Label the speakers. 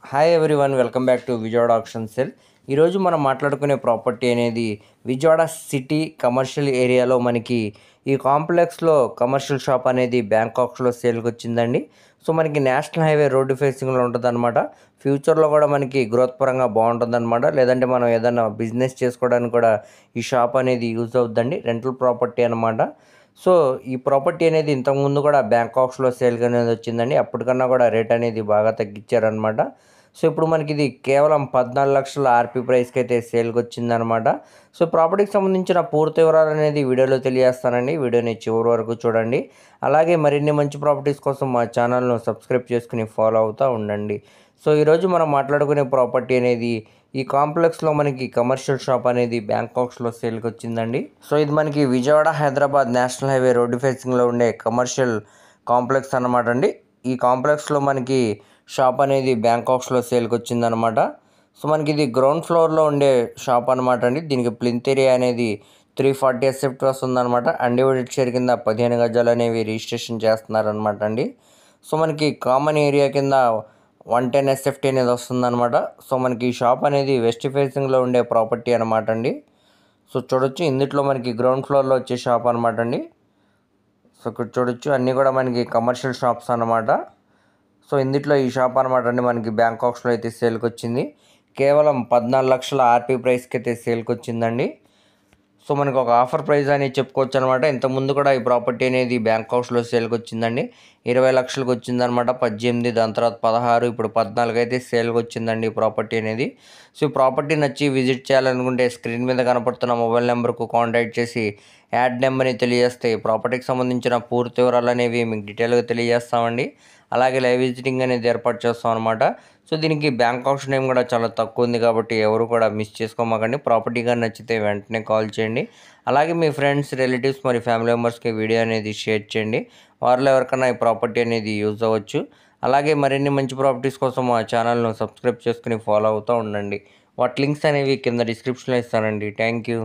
Speaker 1: Hi everyone, welcome back to Vijayawada auction sale. ఈరోజు మనం మాట్లాడుకునే ప్రాపర్టీ అనేది విజయవాడ సిటీ కమర్షియల్ ఏరియాలో మనకి ఈ కాంప్లెక్స్లో కమర్షియల్ షాప్ అనేది బ్యాంకాక్స్లో సేల్కి వచ్చిందండి. సో మనకి నేషనల్ హైవే రోడ్డు ఫేసింగ్లో ఉంటుంది అనమాట. ఫ్యూచర్లో కూడా మనకి గ్రోత్ పరంగా బాగుంటుంది అనమాట. లేదంటే మనం ఏదైనా బిజినెస్ చేసుకోవడానికి కూడా ఈ షాప్ అనేది యూజ్ అవుతుందండి. రెంటల్ ప్రాపర్టీ అనమాట. సో ఈ ప్రాపర్టీ అనేది ఇంతకుముందు కూడా బ్యాంకాక్స్లో సేల్కి అనేది వచ్చిందండి. అప్పటికన్నా కూడా రేట్ అనేది బాగా తగ్గించారనమాట. సో ఇప్పుడు మనకి ఇది కేవలం 14 లక్షల ఆర్పీ ప్రైస్కి అయితే సేల్కి వచ్చిందనమాట. సో ప్రాపర్టీకి సంబంధించిన పూర్తి వివరాలు అనేది వీడియోలో తెలియజేస్తానండి. వీడియోని చివరి వరకు చూడండి. అలాగే మరిన్ని మంచి ప్రాపర్టీస్ కోసం మా ఛానల్ను సబ్స్క్రైబ్ చేసుకుని ఫాలో అవుతూ ఉండండి. సో ఈరోజు మనం మాట్లాడుకునే ప్రాపర్టీ అనేది ఈ కాంప్లెక్స్లో మనకి కమర్షియల్ షాప్ అనేది బ్యాంకాక్స్లో సేల్కి వచ్చిందండి. సో ఇది మనకి Vijayawada Hyderabad national highway road ఫేసింగ్లో ఉండే కమర్షియల్ కాంప్లెక్స్ అన్నమాట అండి. ఈ కాంప్లెక్స్లో మనకి షాప్ అనేది బ్యాంకాక్స్లో సేల్కి వచ్చిందనమాట. సో మనకి ఇది గ్రౌండ్ ఫ్లోర్లో ఉండే షాప్ అనమాట అండి. దీనికి ప్లింత్ ఏరియా అనేది 340 ఎస్ఎఫ్టీ వస్తుందన్నమాట. అన్డివైడెడ్ షేర్ కింద 15 గజాలు అనేవి రిజిస్ట్రేషన్ చేస్తున్నారనమాట అండి. సో మనకి కామన్ ఏరియా కింద 110 ఎస్ఎఫ్టీ అనేది వస్తుందన్నమాట. సో మనకి ఈ షాప్ అనేది వెస్ట్ ఫేసింగ్లో ఉండే ప్రాపర్టీ అనమాట అండి. సో చూడొచ్చు, ఇందులో మనకి గ్రౌండ్ ఫ్లోర్లో వచ్చే షాప్ అనమాట అండి. సో ఇక్కడ చూడొచ్చు, అన్నీ కూడా మనకి కమర్షియల్ షాప్స్ అనమాట. సో ఇందులో ఈ షాప్ అనమాట అండి మనకి బ్యాంకాక్స్లో అయితే సేల్కి వచ్చింది. కేవలం 14 లక్షల ఆర్పీ ప్రైస్కి అయితే సేల్కి వచ్చిందండి. సో మనకు ఒక ఆఫర్ ప్రైస్ అనేది చెప్పుకోవచ్చు అనమాట. ఇంతకుముందు కూడా ఈ ప్రాపర్టీ అనేది బ్యాంకాక్స్లో సేల్కి వచ్చిందండి. 20 లక్షలకు వచ్చిందనమాట. 18, దాని తర్వాత 16, ఇప్పుడు 14 అయితే సేల్కి వచ్చిందండి ఈ ప్రాపర్టీ అనేది. సో ఈ ప్రాపర్టీ నచ్చి విజిట్ చేయాలనుకుంటే స్క్రీన్ మీద కనపడుతున్న మొబైల్ నెంబర్కు కాంటాక్ట్ చేసి యాడ్ నెంబర్ని తెలియజేస్తే ప్రాపర్టీకి సంబంధించిన పూర్తి వివరాలు అనేవి మీకు డీటెయిల్గా తెలియజేస్తామండి. అలాగే లైవ్ విజిటింగ్ అనేది ఏర్పాటు చేస్తాం అనమాట. సో దీనికి బ్యాంకాక్స్ నేమ్ కూడా చాలా తక్కువ ఉంది కాబట్టి ఎవరు కూడా మిస్ చేసుకోమాకండి. ప్రాపర్టీ కానీ నచ్చితే వెంటనే కాల్ చేయండి. అలాగే మీ ఫ్రెండ్స్, రిలేటివ్స్ మరి ఫ్యామిలీ మెంబర్స్కి వీడియో అనేది షేర్ చేయండి. వారిలో ఎవరికైనా ఈ ప్రాపర్టీ అనేది యూజ్ అవ్వచ్చు. అలాగే మరిన్ని మంచి ప్రాపర్టీస్ కోసం మా ఛానల్ను సబ్స్క్రైబ్ చేసుకుని ఫాలో అవుతూ ఉండండి. వాటి లింక్స్ అనేవి కింద డిస్క్రిప్షన్లో ఇస్తానండి. Thank you.